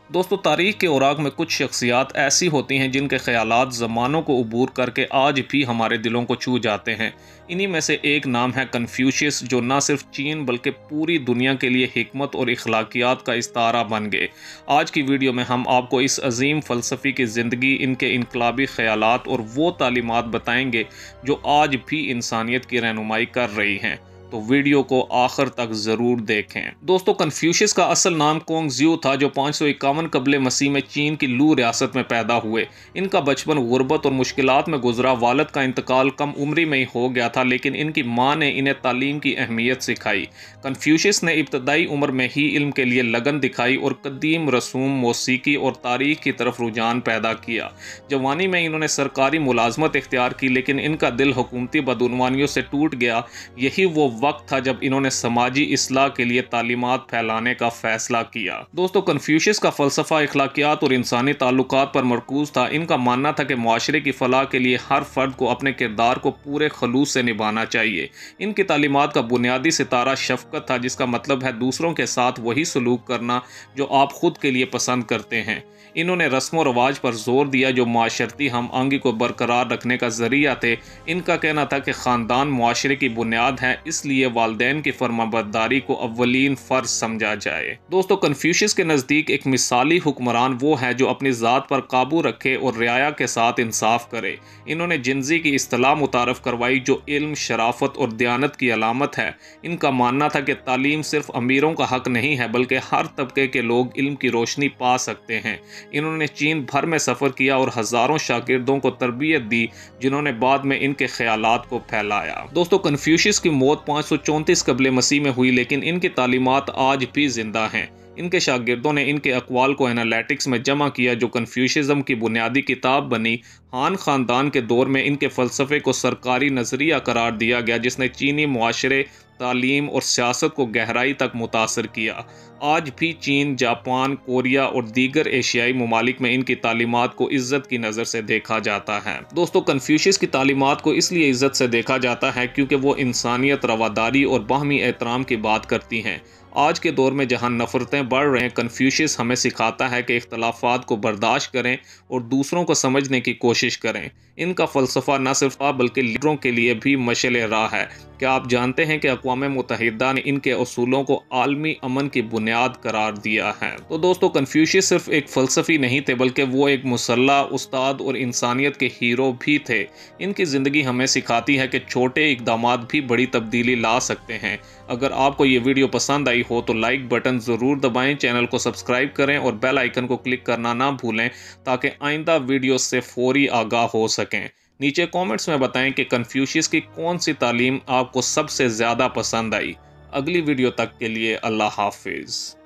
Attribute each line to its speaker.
Speaker 1: दोस्तों, तारीख़ के औराक में कुछ शख्सियात ऐसी होती हैं जिनके ख़यालात ज़मानों को अबूर करके आज भी हमारे दिलों को छू जाते हैं। इन्हीं में से एक नाम है कन्फ्यूशियस, जो न सिर्फ चीन बल्कि पूरी दुनिया के लिए हिकमत और अखलाकियात का इस्तारा बन गए। आज की वीडियो में हम आपको इस अजीम फ़लसफ़ी की ज़िंदगी, इनके इनकलाबी ख़यालात और वो तालीमात बताएंगे जो आज भी इंसानियत की रहनुमाई कर रही हैं। तो वीडियो को आखिर तक ज़रूर देखें। दोस्तों, कन्फ्यूशियस का असल नाम कोंगज्यू था, जो 551 कबले मसीह में चीन की लू रियासत में पैदा हुए। इनका बचपन गुर्बत और मुश्किलात में गुजरा। वालिद का इंतकाल कम उम्री में ही हो गया था, लेकिन इनकी माँ ने इन्हें तालीम की अहमियत सिखाई। कन्फ्यूशियस ने इब्तदाई उम्र में ही इल्म के लिए लगन दिखाई और कदीम रसूम, मौसीकी और तारीख की तरफ रुझान पैदा किया। जवानी में इन्होंने सरकारी मुलाजमत इख्तियार की, लेकिन इनका दिल हुकूमती बदउनवानियों से टूट गया। यही वो वक्त था जब इन्होंने समाजी इस्लाह के लिए तालीमात फैलाने का फैसला किया। दोस्तों, कन्फ्यूशियस का फ़लसफ़ा अखलाकियात और इंसानी ताल्लुकात पर मरकूज था। इनका मानना था कि माशरे की फ़लाह के लिए हर फ़र्द को अपने किरदार को पूरे खलूस से निभाना चाहिए। इनकी तालीमात का बुनियादी सितारा शफ़क़त था, जिसका मतलब है दूसरों के साथ वही सलूक करना जो आप खुद के लिए पसंद करते हैं। इन्होंने रस्म व रवाज पर जोर दिया जो माशरती हम आहंगी को बरकरार रखने का ज़रिया थे। इनका कहना था कि ख़ानदान माशरे की बुनियाद है, इसलिए वालिदैन की फरमाबरदारी को अव्वलीन फ़र्ज समझा जाए। दोस्तों, कन्फ्यूशियस के नज़दीक एक मिसाली हुक्मरान वो है जो अपनी ज़ात पर काबू रखे और रियाया के साथ इंसाफ करे। इन्होंने जिंजी की इस्तिलाह मुतारफ़ करवाई, जो इल्म, शराफत और दयानत की अलामत है। इनका मानना था कि तालीम सिर्फ अमीरों का हक नहीं है, बल्कि हर तबके के लोग इल्म की रोशनी पा सकते हैं। इन्होंने चीन भर में सफ़र किया और हज़ारों शागिर्दों को तरबियत दी, जिन्होंने बाद में इनके ख्यालात को फैलाया। दोस्तों, कन्फ्यूशियस की मौत 534 कबले मसीह में हुई, लेकिन इनकी तालीमात आज भी जिंदा हैं। इनके शागिर्दों ने इनके अक़वाल को एनालिटिक्स में जमा किया, जो कन्फ्यूशिज़म की बुनियादी किताब बनी। हान ख़ानदान के दौर में इनके फ़लसफ़े को सरकारी नज़रिया करार दिया गया, जिसने चीनी मुआशरे, तालीम और सियासत को गहराई तक मुतासर किया। आज भी चीन, जापान, कोरिया और दीगर एशियाई ममालिक में इनकी तालीमात को इज़्ज़त की नज़र से देखा जाता है। दोस्तों, कन्फ्यूशियस की तालीमात को इसलिए इज़्ज़त से देखा जाता है क्योंकि वो इंसानियत, रवादारी और बाहमी एहतराम की बात करती हैं। आज के दौर में जहां नफ़रतें बढ़ रहे हैं, कन्फ्यूशियस हमें सिखाता है कि इख्तलाफात को बर्दाश्त करें और दूसरों को समझने की कोशिश करें। इनका फ़लसफ़ा न सिर्फ बल्कि लीडरों के लिए भी मशअल राह है। क्या आप जानते हैं कि अक़वाम मुत्तहिदा ने इनके असूलों को आलमी अमन की बुनियाद करार दिया है? तो दोस्तों, कन्फ्यूशियस सिर्फ एक फ़लसफ़ी नहीं थे, बल्कि वो एक मुसल्लह, उस्ताद और इंसानियत के हीरो भी थे। इनकी ज़िंदगी हमें सिखाती है कि छोटे इक़दामात भी बड़ी तब्दीली ला सकते हैं। अगर आपको ये वीडियो पसंद आई हो तो लाइक बटन ज़रूर दबाएं, चैनल को सब्सक्राइब करें और बेल आइकन को क्लिक करना ना भूलें, ताकि आइंदा वीडियो से फ़ौरी आगाह हो सकें। नीचे कमेंट्स में बताएं कि कन्फ्यूशियस की कौन सी तालीम आपको सबसे ज़्यादा पसंद आई। अगली वीडियो तक के लिए अल्लाह हाफिज़।